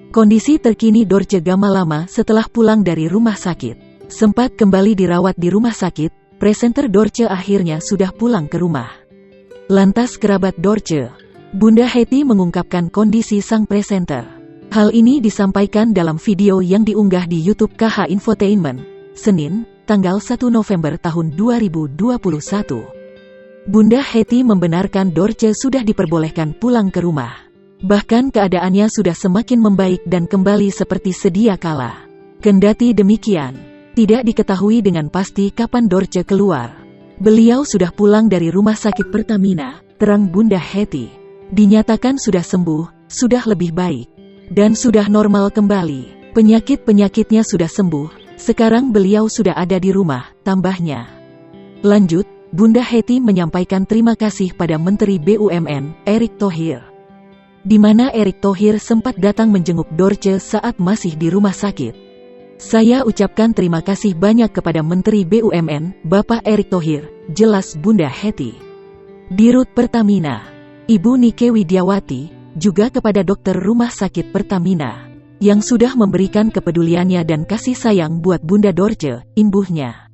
Kondisi terkini Dorce Gamalama setelah pulang dari rumah sakit. Sempat kembali dirawat di rumah sakit, presenter Dorce akhirnya sudah pulang ke rumah. Lantas kerabat Dorce, Bunda Hetty mengungkapkan kondisi sang presenter. Hal ini disampaikan dalam video yang diunggah di YouTube KH Infotainment, Senin, tanggal 1 November tahun 2021. Bunda Hetty membenarkan Dorce sudah diperbolehkan pulang ke rumah. Bahkan keadaannya sudah semakin membaik dan kembali seperti sedia kala. Kendati demikian, tidak diketahui dengan pasti kapan Dorce keluar. Beliau sudah pulang dari rumah sakit Pertamina, terang Bunda Hetty. Dinyatakan sudah sembuh, sudah lebih baik, dan sudah normal kembali. Penyakit-penyakitnya sudah sembuh, sekarang beliau sudah ada di rumah, tambahnya. Lanjut, Bunda Hetty menyampaikan terima kasih pada Menteri BUMN, Erick Thohir. Di mana Erick Thohir sempat datang menjenguk Dorce saat masih di rumah sakit. Saya ucapkan terima kasih banyak kepada Menteri BUMN, Bapak Erick Thohir, jelas Bunda Hetty. Dirut Pertamina, Ibu Nike Widiawati, juga kepada dokter rumah sakit Pertamina, yang sudah memberikan kepeduliannya dan kasih sayang buat Bunda Dorce, imbuhnya.